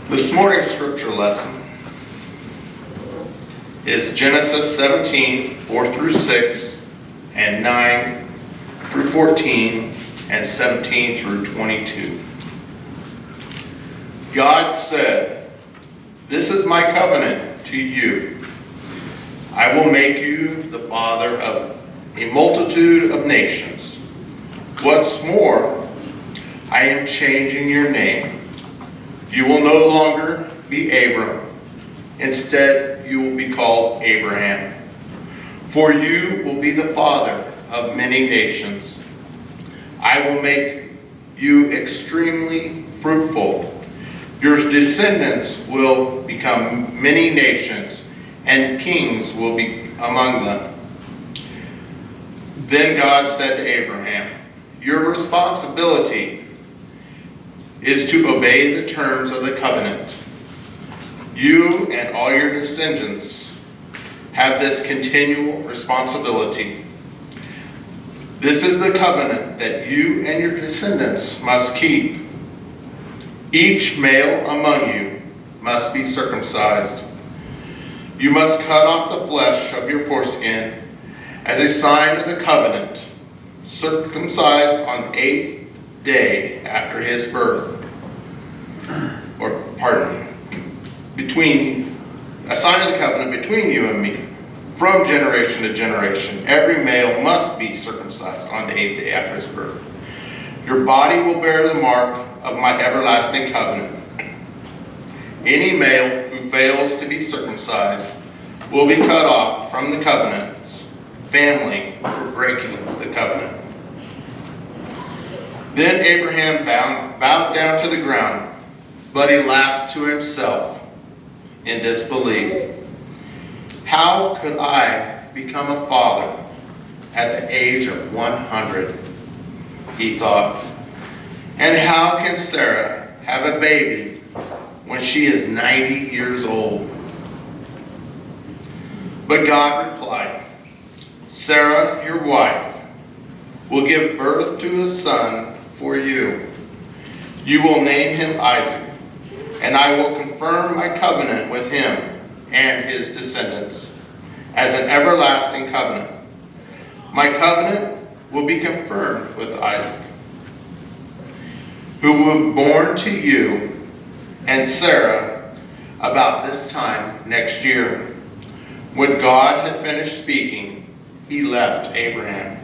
This morning's scripture lesson is Genesis 17, 4 through 6, and 9 through 14, and 17 through 22. God said, "This is my covenant to you. I will make you the father of a multitude of nations. What's more, I am changing your name. You will no longer be Abram. Instead, you will be called Abraham. For you will be the father of many nations. I will make you extremely fruitful. Your descendants will become many nations, and kings will be among them." Then God said to Abraham, "Your responsibility is to obey the terms of the covenant. You and all your descendants have this continual responsibility. This is the covenant that you and your descendants must keep. Each male among you must be circumcised. You must cut off the flesh of your foreskin as a sign of the covenant, circumcised on the 8th day after his birth. A sign of the covenant between you and me, from generation to generation. Every male must be circumcised on the 8th day after his birth. Your body will bear the mark of my everlasting covenant. Any male who fails to be circumcised will be cut off from the covenant's family for breaking the covenant." Then Abraham bowed down to the ground, but he laughed to himself in disbelief. "How could I become a father at the age of 100? He thought. "And how can Sarah have a baby when she is 90 years old?" But God replied, "Sarah, your wife, will give birth to a son for you. You will name him Isaac, and I will confirm my covenant with him and his descendants as an everlasting covenant. My covenant will be confirmed with Isaac, who will be born to you and Sarah about this time next year." When God had finished speaking, he left Abraham.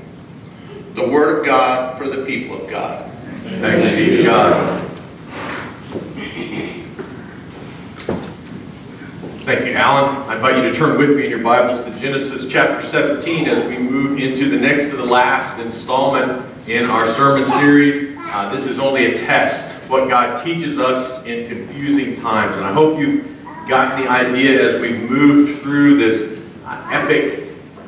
The word of God for the people of God. Thanks be to God. Thank you, Alan. I invite you to turn with me in your Bibles to Genesis chapter 17 as we move into the next to the last installment in our sermon series. This is only a test, what God teaches us in confusing times. And I hope you've gotten the idea as we've moved through this epic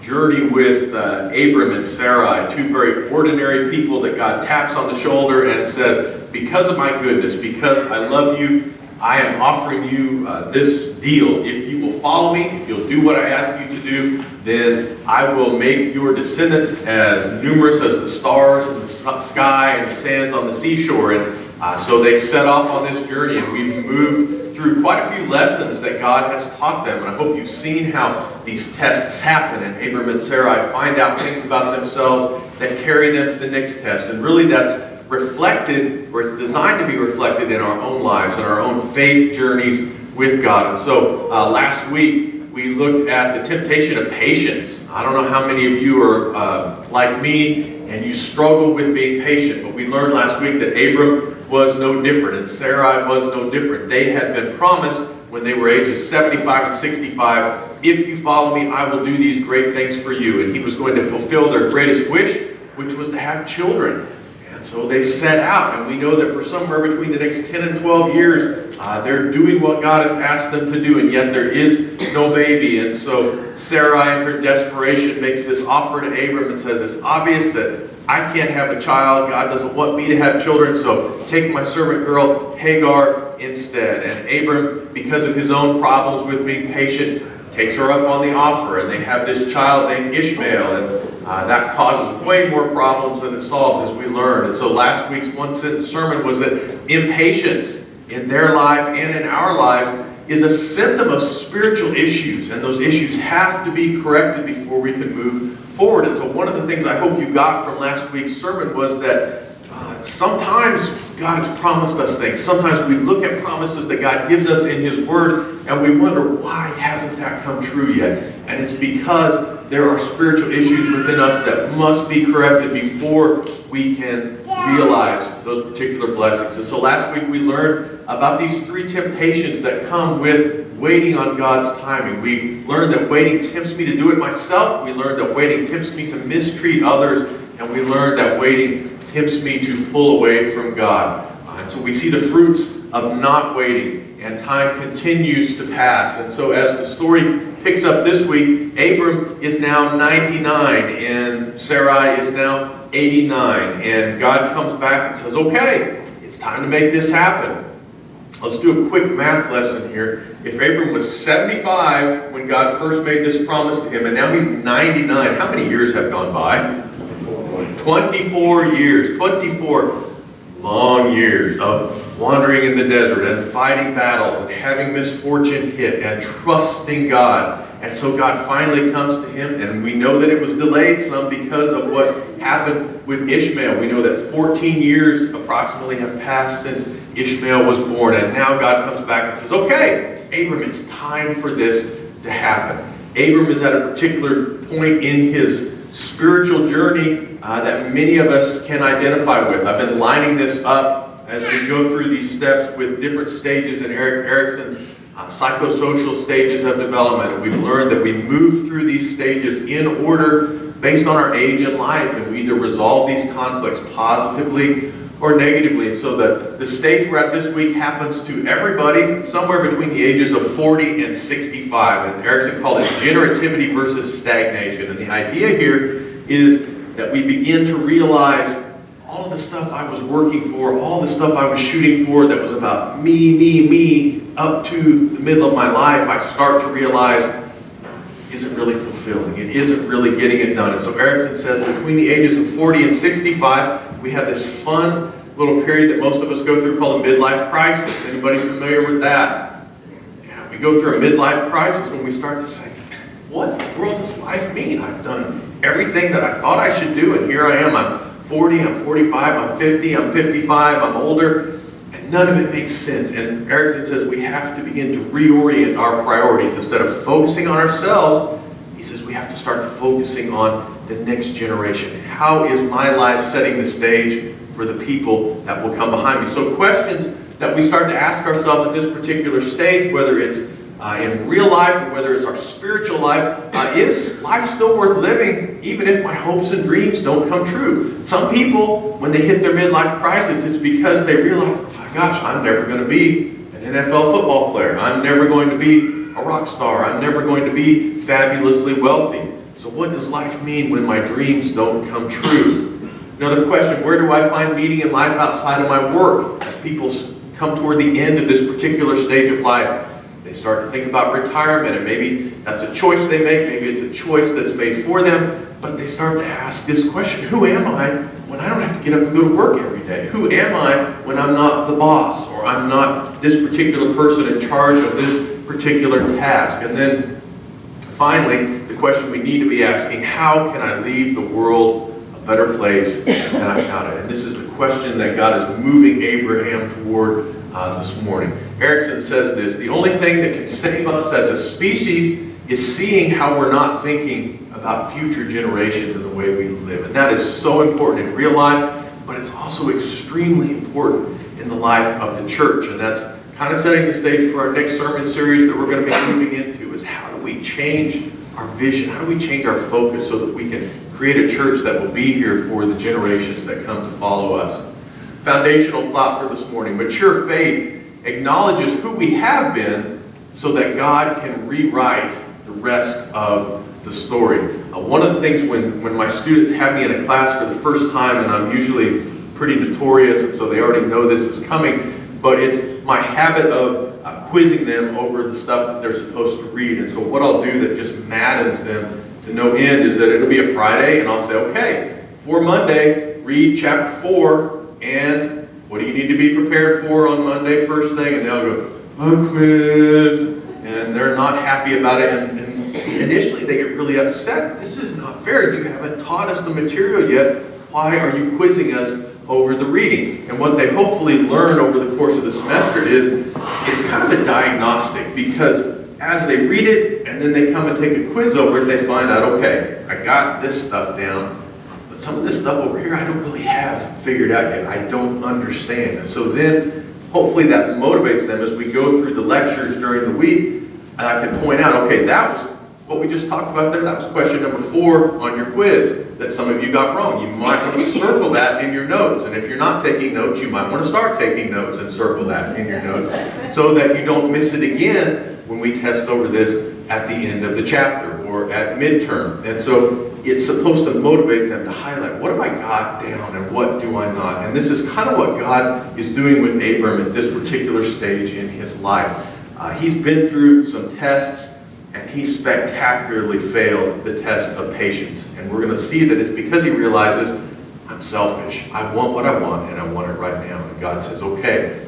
journey with Abram and Sarai, two very ordinary people that God taps on the shoulder and says, "Because of my goodness, because I love you, I am offering you this deal. If you will follow me, if you'll do what I ask you to do, then I will make your descendants as numerous as the stars in the sky and the sands on the seashore." And so they set off on this journey, and we've moved through quite a few lessons that God has taught them. And I hope you've seen how these tests happen, and Abram and Sarai find out things about themselves that carry them to the next test. And really that's reflected, or it's designed to be reflected in our own lives and our own faith journeys with God. And so last week we looked at the temptation of patience. I don't know how many of you are like me and you struggle with being patient, but we learned last week that Abram was no different and Sarai was no different. They had been promised when they were ages 75 and 65, "If you follow me, I will do these great things for you." And he was going to fulfill their greatest wish, which was to have children. And so they set out, and we know that for somewhere between the next 10 and 12 years, they're doing what God has asked them to do, and yet there is no baby. And so Sarai, in her desperation, makes this offer to Abram and says, "It's obvious that I can't have a child. God doesn't want me to have children, so take my servant girl Hagar instead." And Abram, because of his own problems with being patient, takes her up on the offer, and they have this child named Ishmael, and that causes way more problems than it solves, as we learned. And so last week's one-sentence sermon was that impatience in their life and in our lives is a symptom of spiritual issues, and those issues have to be corrected before we can move forward. And so one of the things I hope you got from last week's sermon was that sometimes God has promised us things. Sometimes we look at promises that God gives us in His Word and we wonder, why hasn't that come true yet? And it's because there are spiritual issues within us that must be corrected before we can realize those particular blessings. And so last week we learned about these 3 temptations that come with waiting on God's timing. We learned that waiting tempts me to do it myself. We learned that waiting tempts me to mistreat others. And we learned that waiting tempts me to pull away from God. And so we see the fruits of not waiting, and time continues to pass. And so as the story picks up this week, Abram is now 99 and Sarai is now 89. And God comes back and says, okay, it's time to make this happen. Let's do a quick math lesson here. If Abram was 75 when God first made this promise to him, and now he's 99, how many years have gone by? 24 years. 24 long years of wandering in the desert and fighting battles and having misfortune hit and trusting God. And so God finally comes to him, and we know that it was delayed some because of what happened with Ishmael. We know that 14 years approximately have passed since Ishmael was born, and now God comes back and says, okay, Abram, it's time for this to happen. Abram is at a particular point in his spiritual journey that many of us can identify with. I've been lining this up as we go through these steps with different stages in Erik Erikson's psychosocial stages of development. And we've learned that we move through these stages in order based on our age in life, and we either resolve these conflicts positively or negatively. And so the stage we're at this week happens to everybody somewhere between the ages of 40 and 65. And Erikson called it generativity versus stagnation. And the idea here is that we begin to realize all of the stuff I was working for, all the stuff I was shooting for that was about me, up to the middle of my life, I start to realize isn't really fulfilling. It isn't really getting it done. And so Erikson says between the ages of 40 and 65, we have this fun little period that most of us go through called a midlife crisis. Anybody familiar with that? Yeah, we go through a midlife crisis when we start to say, what in the world does life mean? I've done everything that I thought I should do, and here I am. I'm 40, I'm 45, I'm 50, I'm 55, I'm older, and none of it makes sense. And Erikson says we have to begin to reorient our priorities. Instead of focusing on ourselves, he says we have to start focusing on the next generation. How is my life setting the stage for the people that will come behind me? So questions that we start to ask ourselves at this particular stage, whether it's in real life or whether it's our spiritual life, is life still worth living even if my hopes and dreams don't come true? Some people, when they hit their midlife crisis, it's because they realize, oh my gosh, I'm never going to be an NFL football player. I'm never going to be a rock star. I'm never going to be fabulously wealthy. So what does life mean when my dreams don't come true? Another question, where do I find meaning in life outside of my work? As people come toward the end of this particular stage of life, they start to think about retirement, and maybe that's a choice they make, maybe it's a choice that's made for them, but they start to ask this question, who am I when I don't have to get up and go to work every day? Who am I when I'm not the boss, or I'm not this particular person in charge of this particular task? And then finally, the question we need to be asking, how can I leave the world a better place than I found it? And this is the question that God is moving Abraham toward this morning. Erikson says this, the only thing that can save us as a species is seeing how we're not thinking about future generations and the way we live. And that is so important in real life, but it's also extremely important in the life of the church. And that's kind of setting the stage for our next sermon series that we're going to be moving into, is how do we change our vision? How do we change our focus so that we can create a church that will be here for the generations that come to follow us? Foundational thought for this morning. Mature faith acknowledges who we have been so that God can rewrite the rest of the story. One of the things when my students have me in a class for the first time, and I'm usually pretty notorious, and so they already know this is coming, but it's my habit of quizzing them over the stuff that they're supposed to read. And so what I'll do that just maddens them to no end is that it'll be a Friday, and I'll say, okay, for Monday, read chapter 4 and what do you need to be prepared for on Monday first thing? And they'll go, a quiz. And they're not happy about it. And initially they get really upset. This is not fair. You haven't taught us the material yet. Why are you quizzing us over the reading? And what they hopefully learn over the course of the semester is it's kind of a diagnostic, because as they read it and then they come and take a quiz over it, they find out, okay, I got this stuff down, but some of this stuff over here I don't really have figured out yet. I don't understand. And so then hopefully that motivates them as we go through the lectures during the week, and I can point out, okay, that was what we just talked about there. That was question number 4 on your quiz that some of you got wrong. You might want to circle that in your notes. And if you're not taking notes, you might want to start taking notes and circle that in your notes so that you don't miss it again when we test over this at the end of the chapter or at midterm. And so it's supposed to motivate them to highlight, what have I got down and what do I not? And this is kind of what God is doing with Abram at this particular stage in his life. He's been through some tests, and he spectacularly failed the test of patience. And we're going to see that it's because he realizes, I'm selfish. I want what I want, and I want it right now. And God says, okay,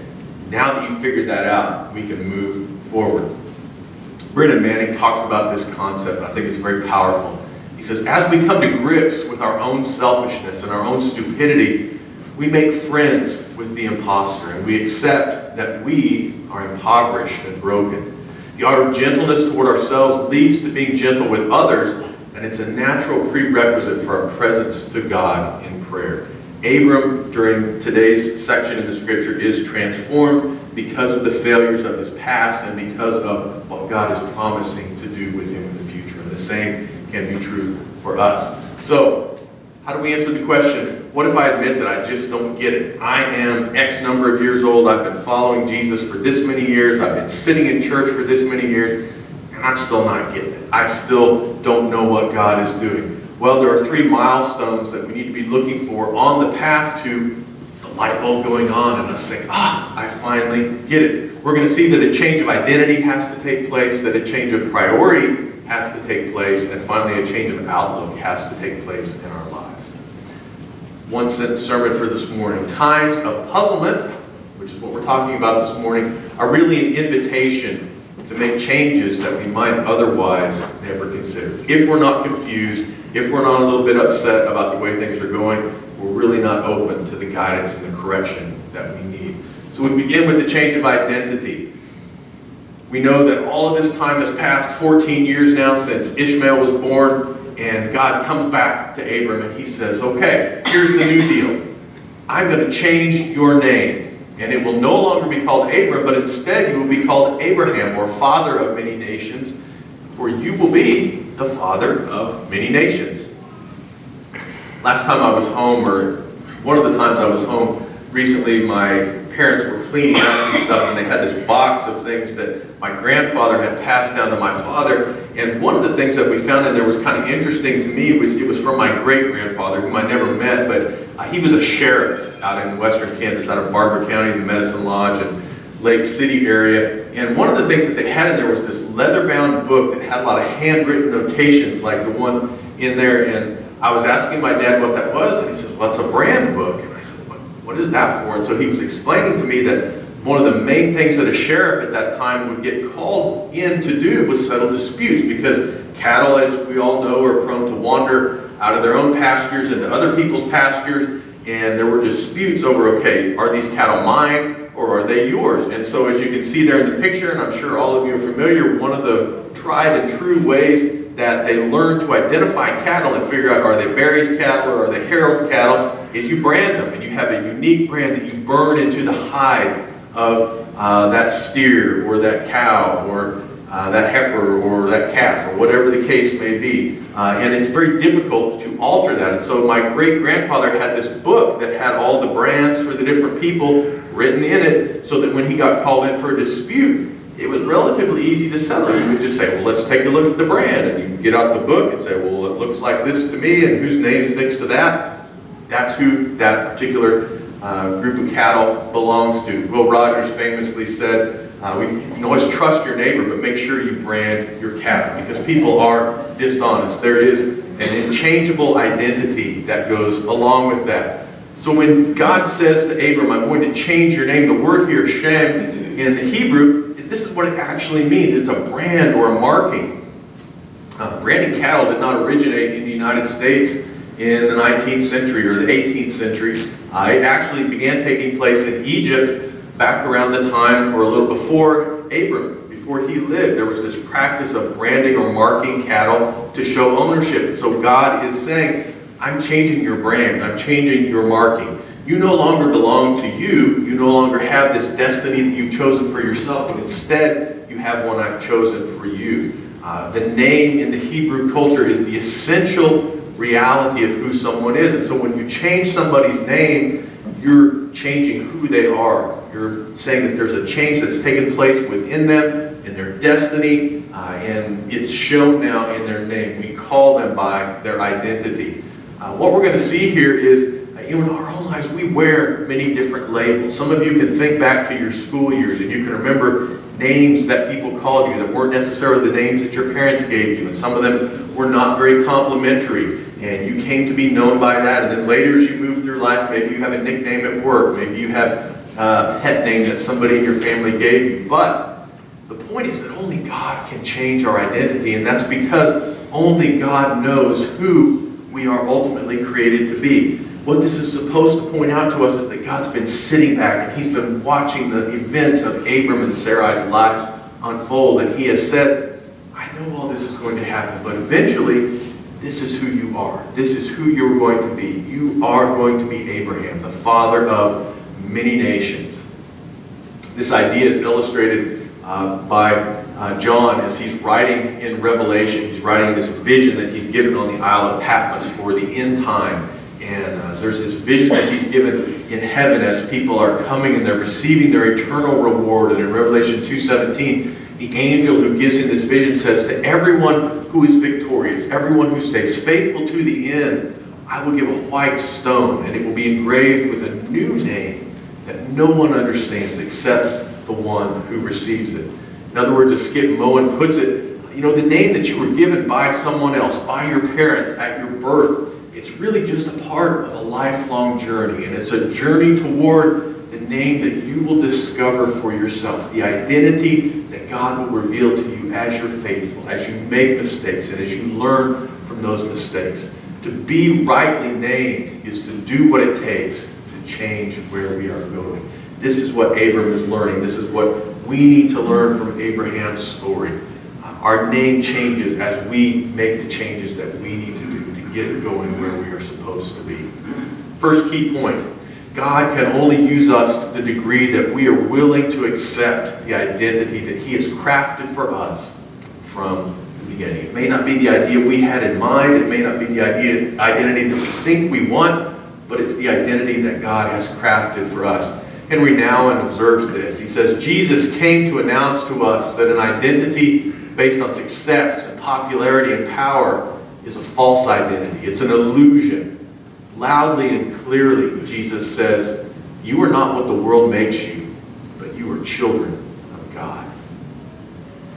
now that you've figured that out, we can move forward. Brennan Manning talks about this concept, and I think it's very powerful. He says, as we come to grips with our own selfishness and our own stupidity, we make friends with the imposter, and we accept that we are impoverished and broken. The art of gentleness toward ourselves leads to being gentle with others, and it's a natural prerequisite for our presence to God in prayer. Abram, during today's section in the scripture, is transformed because of the failures of his past and because of what God is promising to do with him in the future. And the same can be true for us. So, how do we answer the question, what if I admit that I just don't get it? I am X number of years old, I've been following Jesus for this many years, I've been sitting in church for this many years, and I'm still not getting it. I still don't know what God is doing. Well, there are 3 milestones that we need to be looking for on the path to the light bulb going on and us saying, I finally get it. We're going to see that a change of identity has to take place, that a change of priority has to take place, and finally a change of outlook has to take place in our lives. One sentence sermon for this morning. Times of puzzlement, which is what we're talking about this morning, are really an invitation to make changes that we might otherwise never consider. If we're not confused, if we're not a little bit upset about the way things are going, we're really not open to the guidance and the correction that we need. So we begin with the change of identity. We know that all of this time has passed, 14 years now since Ishmael was born, and God comes back to Abram and he says, okay, here's the new deal. I'm going to change your name, and it will no longer be called Abram, but instead you will be called Abraham, or father of many nations, for you will be the father of many nations. Last time I was home, or one of the times I was home recently, my parents were cleaning out some stuff, and they had this box of things that my grandfather had passed down to my father. And one of the things that we found in there was kind of interesting to me. It was from my great-grandfather, whom I never met, but he was a sheriff out in western Kansas, out of Barber County, the Medicine Lodge, and Lake City area. And one of the things that they had in there was this leather-bound book that had a lot of handwritten notations like the one in there. And I was asking my dad what that was, and he said, well, it's a brand book. And I said, what is that for? And so he was explaining to me that one of the main things that a sheriff at that time would get called in to do was settle disputes, because cattle, as we all know, are prone to wander out of their own pastures into other people's pastures, and there were disputes over, okay, are these cattle mine or are they yours? And so as you can see there in the picture, and I'm sure all of you are familiar, one of the tried and true ways that they learn to identify cattle and figure out, are they Barry's cattle or are they Harold's cattle, is you brand them, and you have a unique brand that you burn into the hide of that steer or that cow or that heifer or that calf, or whatever the case may be. And it's very difficult to alter that. And so my great-grandfather had this book that had all the brands for the different people written in it, so that when he got called in for a dispute, it was relatively easy to settle. You would just say, well, let's take a look at the brand. And you can get out the book and say, well, it looks like this to me, and whose name is next to that? That's who that particular group of cattle belongs to. Will Rogers famously said, you can always trust your neighbor, but make sure you brand your cattle, because people are dishonest. There is an unchangeable identity that goes along with that. So when God says to Abram, I'm going to change your name, the word here, Shem, in the Hebrew, this is what it actually means. It's a brand or a marking. Branding cattle did not originate in the United States in the 19th century or the 18th century. It actually began taking place in Egypt back around the time or a little before Abram. Before he lived, there was this practice of branding or marking cattle to show ownership. And so God is saying, I'm changing your brand. I'm changing your marking. You no longer belong to you. You no longer have this destiny that you've chosen for yourself, but instead you have one I've chosen for you. The name in the Hebrew culture is the essential reality of who someone is. And so when you change somebody's name, you're changing who they are. You're saying that there's a change that's taken place within them, in their destiny, and it's shown now in their name. We call them by their identity. What we're going to see here is, in our own lives, we wear many different labels. Some of you can think back to your school years, and you can remember names that people called you that weren't necessarily the names that your parents gave you, and some of them were not very complimentary, and you came to be known by that. And then later, as you move through life, maybe you have a nickname at work, maybe you have a pet name that somebody in your family gave you. But the point is that only God can change our identity, and that's because only God knows who we are ultimately created to be. What this is supposed to point out to us is that God's been sitting back and He's been watching the events of Abram and Sarai's lives unfold, and He has said, I know all this is going to happen, but eventually this is who you are. This is who you're going to be. You are going to be Abraham, the father of many nations. This idea is illustrated by John as he's writing in Revelation. He's writing this vision that he's given on the Isle of Patmos for the end time. And there's this vision that he's given in heaven as people are coming and they're receiving their eternal reward. And in Revelation 2:17, the angel who gives him this vision says, to everyone who is victorious, everyone who stays faithful to the end, I will give a white stone, and it will be engraved with a new name that no one understands except the one who receives it. In other words, as Skip Moen puts it, the name that you were given by someone else, by your parents at your birth, it's really just a part of a lifelong journey. And it's a journey toward the name that you will discover for yourself, the identity that God will reveal to you as you're faithful, as you make mistakes, and as you learn from those mistakes. To be rightly named is to do what it takes to change where we are going. This is what Abram is learning. This is what we need to learn from Abraham's story. Our name changes as we make the changes that we need to do to get going where we are supposed to be. First key point, God can only use us to the degree that we are willing to accept the identity that He has crafted for us from the beginning. It may not be the idea we had in mind. It may not be the identity that we think we want, but it's the identity that God has crafted for us. Henry Nouwen observes this. He says, Jesus came to announce to us that an identity based on success and popularity and power is a false identity. It's an illusion. Loudly and clearly, Jesus says, you are not what the world makes you, but you are children of God.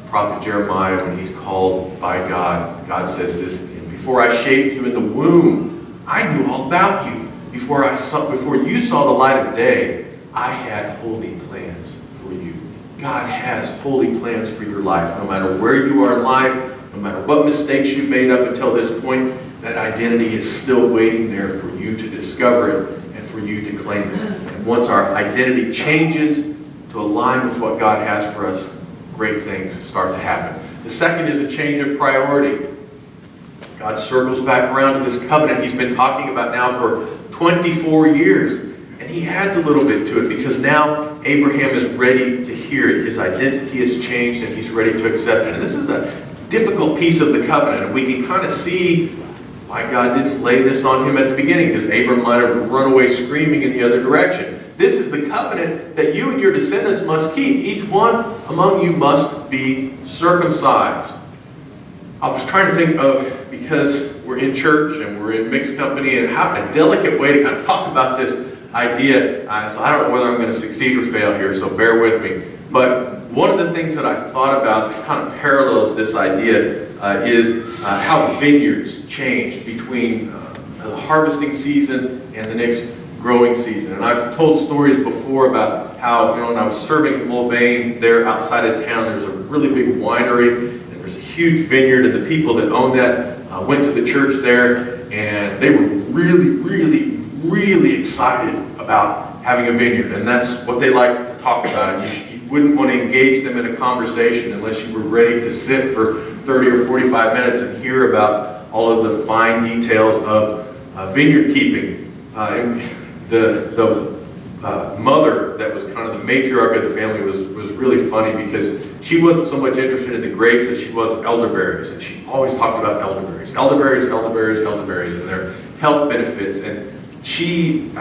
The prophet Jeremiah, when he's called by God, God says this to him, before I shaped you in the womb, I knew all about you. Before you saw the light of day, I had holy plans for you. God has holy plans for your life. No matter where you are in life, no matter what mistakes you've made up until this point, that identity is still waiting there for you to discover it and for you to claim it. And once our identity changes to align with what God has for us, great things start to happen. The second is a change of priority. God circles back around to this covenant He's been talking about now for 24 years. And He adds a little bit to it because now Abraham is ready to hear it. His identity has changed and he's ready to accept it. And this is a difficult piece of the covenant. And we can kind of see why God didn't lay this on him at the beginning, because Abram might have run away screaming in the other direction. This is the covenant that you and your descendants must keep. Each one among you must be circumcised. I was trying to think of, because we're in church and we're in mixed company, and how a delicate way to kind of talk about this idea. So I don't know whether I'm going to succeed or fail here, so bear with me. But one of the things that I thought about that kind of parallels this idea is how vineyards change between the harvesting season and the next growing season. And I've told stories before about how, when I was serving at Mulvane there outside of town, there's a really big winery, and there's a huge vineyard, and the people that own that went to the church there, and they were really excited about having a vineyard, and that's what they like to talk about. And you wouldn't want to engage them in a conversation unless you were ready to sit for 30 or 45 minutes and hear about all of the fine details of vineyard keeping. And the mother that was kind of the matriarch of the family was really funny, because she wasn't so much interested in the grapes as she was elderberries, and she always talked about elderberries and their health benefits. And she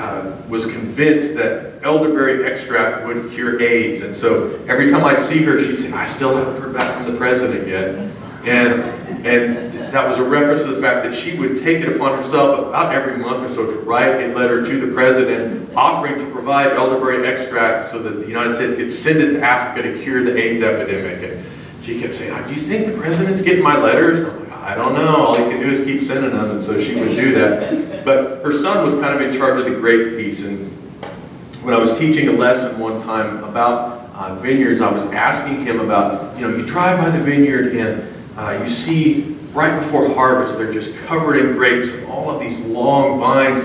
was convinced that elderberry extract would cure AIDS, and so every time I'd see her, she'd say, "I still haven't heard back from the president yet." And that was a reference to the fact that she would take it upon herself about every month or so to write a letter to the president offering to provide elderberry extract so that the United States could send it to Africa to cure the AIDS epidemic. And she kept saying, "Do you think the president's getting my letters?" I'm like, "I don't know. All you can do is keep sending them." And so she would do that. But her son was kind of in charge of the grape piece. And when I was teaching a lesson one time about vineyards, I was asking him about, you drive by the vineyard and you see right before harvest, they're just covered in grapes and all of these long vines,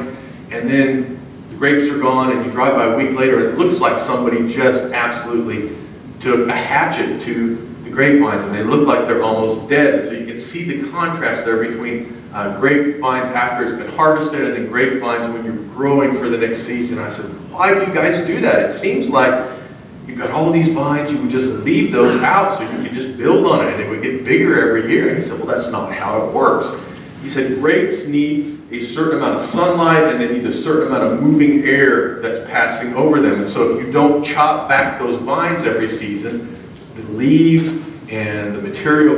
and then the grapes are gone, and you drive by a week later, and it looks like somebody just absolutely took a hatchet to the grapevines, and they look like they're almost dead. And so you can see the contrast there between grapevines after it's been harvested and then grapevines when you're growing for the next season. I said, "Why do you guys do that? It seems like you've got all these vines, you would just leave those out so you could just build on it and it would get bigger every year." And he said, "Well, that's not how it works." He said, "Grapes need a certain amount of sunlight, and they need a certain amount of moving air that's passing over them. And so if you don't chop back those vines every season, the leaves and the material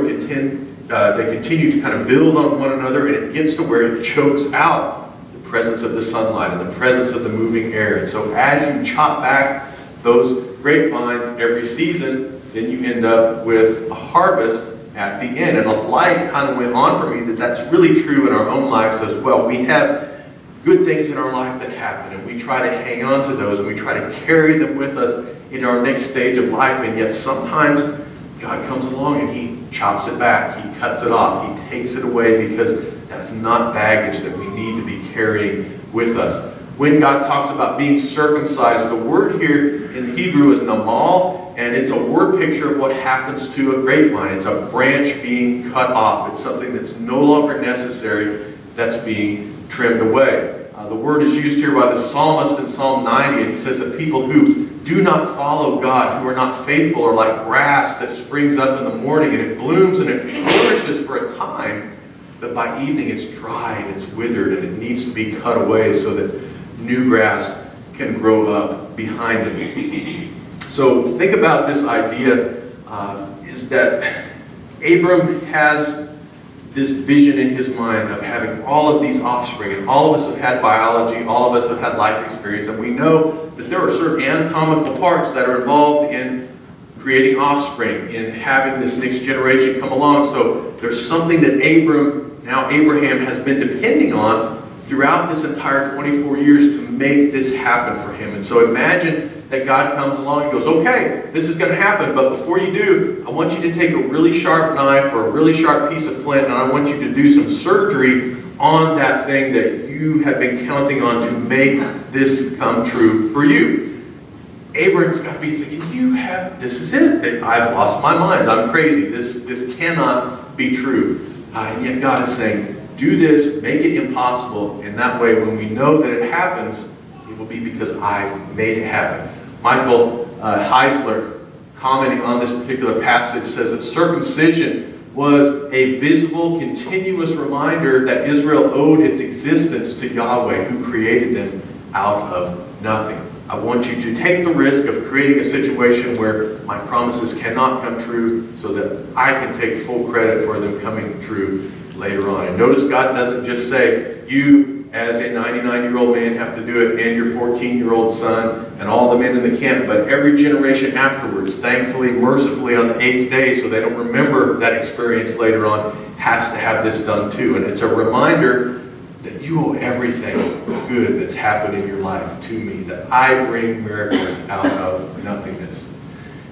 they continue to kind of build on one another, and it gets to where it chokes out the presence of the sunlight and the presence of the moving air. And so as you chop back those grapevines every season, then you end up with a harvest at the end." And a light kind of went on for me that that's really true in our own lives as well. We have good things in our life that happen, and we try to hang on to those, and we try to carry them with us in our next stage of life, and yet sometimes God comes along and He chops it back, He cuts it off, He takes it away, because that's not baggage that we need to be carrying with us. When God talks about being circumcised, the word here in the Hebrew is namal, and it's a word picture of what happens to a grapevine. It's a branch being cut off. It's something that's no longer necessary, that's being trimmed away. The word is used here by the psalmist in Psalm 90, and he says that people who do not follow God, who are not faithful, are like grass that springs up in the morning, and it blooms and it flourishes for a time, but by evening it's dry and it's withered, and it needs to be cut away so that new grass can grow up behind it. So think about this idea, is that Abram has this vision in his mind of having all of these offspring, and all of us have had biology, all of us have had life experience, and we know that there are certain anatomical parts that are involved in creating offspring, in having this next generation come along. So there's something that Abraham has been depending on throughout this entire 24 years to make this happen for him. And so imagine that God comes along and goes, "Okay, this is going to happen, but before you do, I want you to take a really sharp knife or a really sharp piece of flint, and I want you to do some surgery on that thing that you have been counting on to make this come true for you." Abraham's got to be thinking, this is it. I've lost my mind. I'm crazy. This cannot be true. And yet God is saying, do this, make it impossible, and that way when we know that it happens, it will be because I've made it happen. Michael Heisler, commenting on this particular passage, says that circumcision was a visible, continuous reminder that Israel owed its existence to Yahweh, who created them out of nothing. I want you to take the risk of creating a situation where my promises cannot come true so that I can take full credit for them coming true later on. And notice God doesn't just say, you as a 99-year-old man have to do it, and your 14-year-old son, and all the men in the camp, but every generation afterwards, thankfully, mercifully, on the 8th day, so they don't remember that experience later on, has to have this done too. And it's a reminder that you owe everything good that's happened in your life to me, that I bring miracles out of nothingness.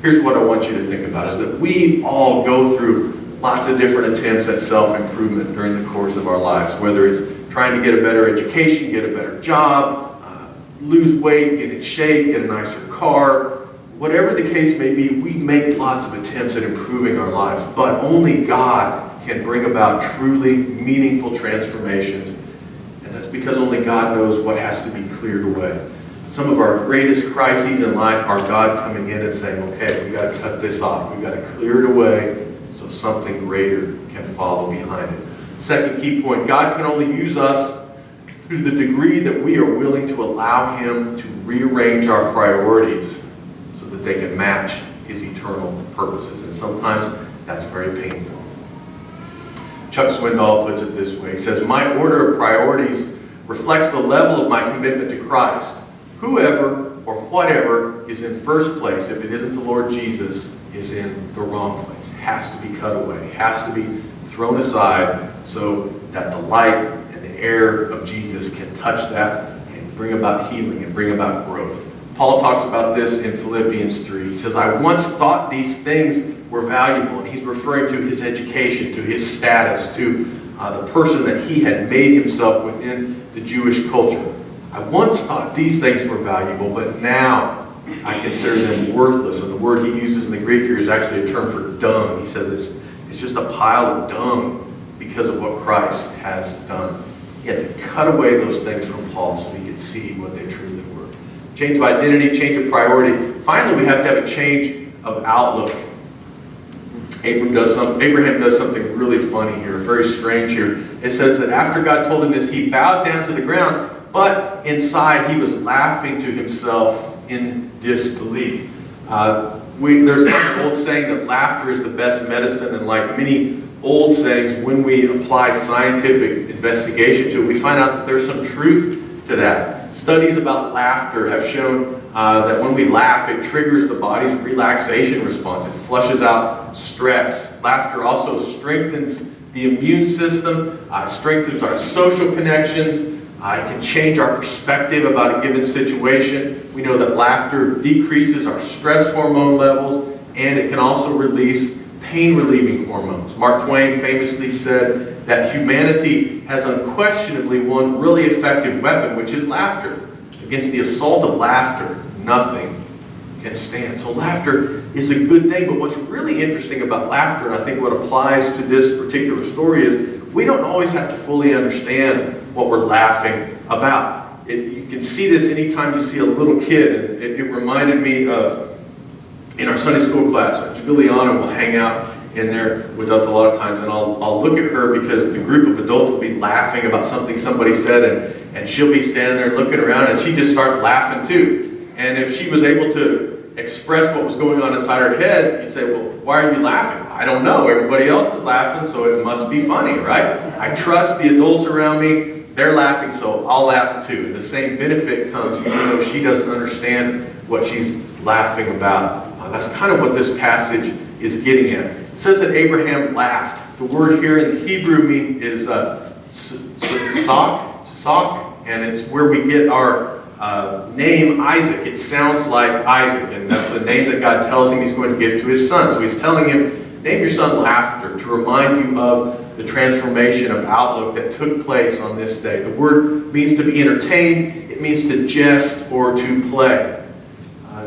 Here's what I want you to think about, is that we all go through lots of different attempts at self-improvement during the course of our lives, whether it's trying to get a better education, get a better job, lose weight, get in shape, get a nicer car. Whatever the case may be, we make lots of attempts at improving our lives, but only God can bring about truly meaningful transformations. And that's because only God knows what has to be cleared away. Some of our greatest crises in life are God coming in and saying, okay, we've got to cut this off. We've got to clear it away so something greater can follow behind it. Second key point, God can only use us to the degree that we are willing to allow Him to rearrange our priorities so that they can match His eternal purposes. And sometimes that's very painful. Chuck Swindoll puts it this way. He says, my order of priorities reflects the level of my commitment to Christ. Whoever or whatever is in first place, if it isn't the Lord Jesus, is in the wrong place. Has to be cut away. Has to be thrown aside so that the light and the air of Jesus can touch that and bring about healing and bring about growth. Paul talks about this in Philippians 3. He says, I once thought these things were valuable. And he's referring to his education, to his status, to the person that he had made himself within the Jewish culture. I once thought these things were valuable, but now I consider them worthless. And the word he uses in the Greek here is actually a term for dung. He says it's just a pile of dung because of what Christ has done. He had to cut away those things from Paul so he could see what they truly were. Change of identity, change of priority. Finally, we have to have a change of outlook. Abraham does something really funny here, very strange here. It says that after God told him this, he bowed down to the ground, but inside he was laughing to himself in disbelief. There's an old saying that laughter is the best medicine, and like many old sayings, when we apply scientific investigation to it, we find out that there's some truth to that. Studies about laughter have shown that when we laugh, it triggers the body's relaxation response. It flushes out stress. Laughter also strengthens the immune system, strengthens our social connections. It can change our perspective about a given situation. We know that laughter decreases our stress hormone levels, and it can also release pain-relieving hormones. Mark Twain famously said that humanity has unquestionably one really effective weapon, which is laughter. Against the assault of laughter, nothing can stand. So laughter is a good thing, but what's really interesting about laughter, and I think what applies to this particular story, is we don't always have to fully understand what we're laughing about. You can see this anytime you see a little kid, and it reminded me of, in our Sunday school class, Juliana will hang out in there with us a lot of times, and I'll look at her because the group of adults will be laughing about something somebody said, and she'll be standing there looking around, and she just starts laughing too. And if she was able to express what was going on inside her head, you'd say, well, why are you laughing? I don't know. Everybody else is laughing, so it must be funny, right? I trust the adults around me. They're laughing, so I'll laugh too. And the same benefit comes even though she doesn't understand what she's laughing about. That's kind of what this passage is getting at. It says that Abraham laughed. The word here in the Hebrew is tzak, and it's where we get our name Isaac. It sounds like Isaac, and that's the name that God tells him he's going to give to his son. So he's telling him, name your son Laughter, to remind you of the transformation of outlook that took place on this day. The word means to be entertained. It means to jest or to play.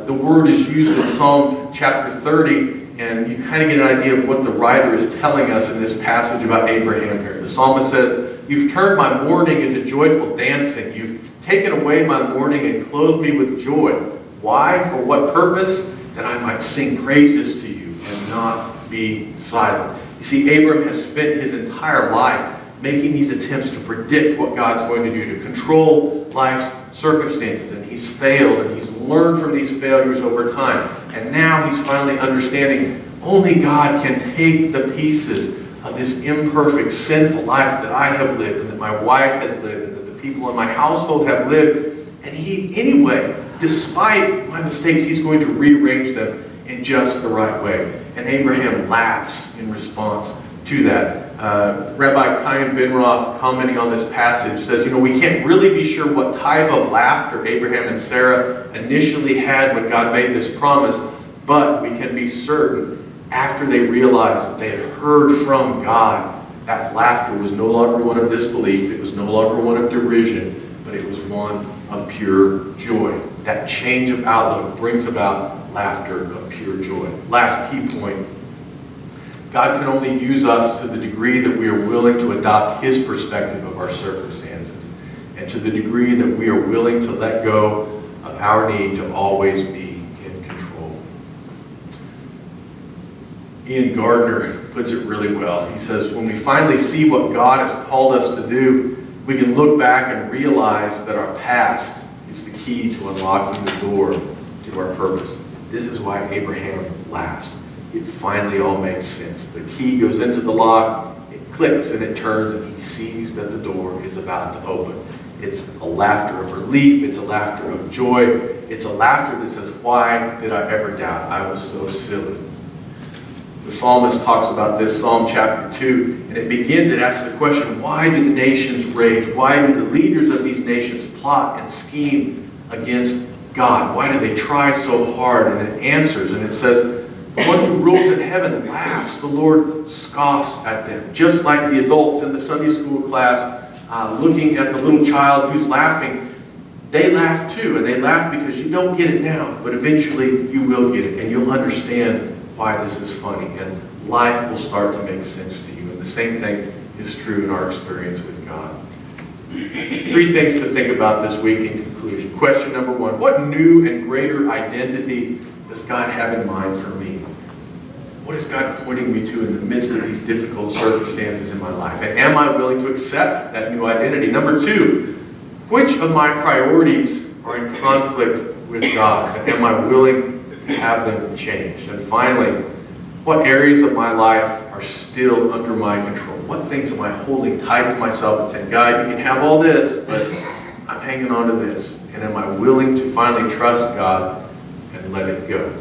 The word is used in Psalm chapter 30, and you kind of get an idea of what the writer is telling us in this passage about Abraham here. The psalmist says, you've turned my mourning into joyful dancing. You've taken away my mourning and clothed me with joy. Why? For what purpose? That I might sing praises to you and not be silent. You see, Abram has spent his entire life making these attempts to predict what God's going to do, to control life's circumstances, and he's failed, and he's learned from these failures over time. And now he's finally understanding only God can take the pieces of this imperfect, sinful life that I have lived, and that my wife has lived, and that the people in my household have lived. And he, anyway, despite my mistakes, he's going to rearrange them in just the right way. And Abraham laughs in response to that. Rabbi Chaim Benroth, commenting on this passage, says, we can't really be sure what type of laughter Abraham and Sarah initially had when God made this promise, but we can be certain after they realized that they had heard from God, that laughter was no longer one of disbelief, it was no longer one of derision, but it was one of pure joy. That change of outlook brings about laughter of pure joy. Last key point. God can only use us to the degree that we are willing to adopt His perspective of our circumstances, and to the degree that we are willing to let go of our need to always be in control. Ian Gardner puts it really well. He says, when we finally see what God has called us to do, we can look back and realize that our past is the key to unlocking the door to our purpose. This is why Abraham laughs. It finally all makes sense. The key goes into the lock, it clicks and it turns, and he sees that the door is about to open. It's a laughter of relief, it's a laughter of joy, it's a laughter that says, why did I ever doubt? I was so silly. The psalmist talks about this, Psalm chapter 2, and it begins, it asks the question, why do the nations rage? Why do the leaders of these nations plot and scheme against God? Why do they try so hard? And it answers, and it says, the one who rules in heaven laughs. The Lord scoffs at them. Just like the adults in the Sunday school class looking at the little child who's laughing, they laugh too. And they laugh because you don't get it now, but eventually you will get it. And you'll understand why this is funny. And life will start to make sense to you. And the same thing is true in our experience with God. 3 things to think about this week in conclusion. Question number 1, what new and greater identity does God have in mind for me? What is God pointing me to in the midst of these difficult circumstances in my life? And am I willing to accept that new identity? Number 2, which of my priorities are in conflict with God's? And am I willing to have them changed? And finally, what areas of my life are still under my control? What things am I holding tight to myself and saying, God, you can have all this, but I'm hanging on to this. And am I willing to finally trust God and let it go?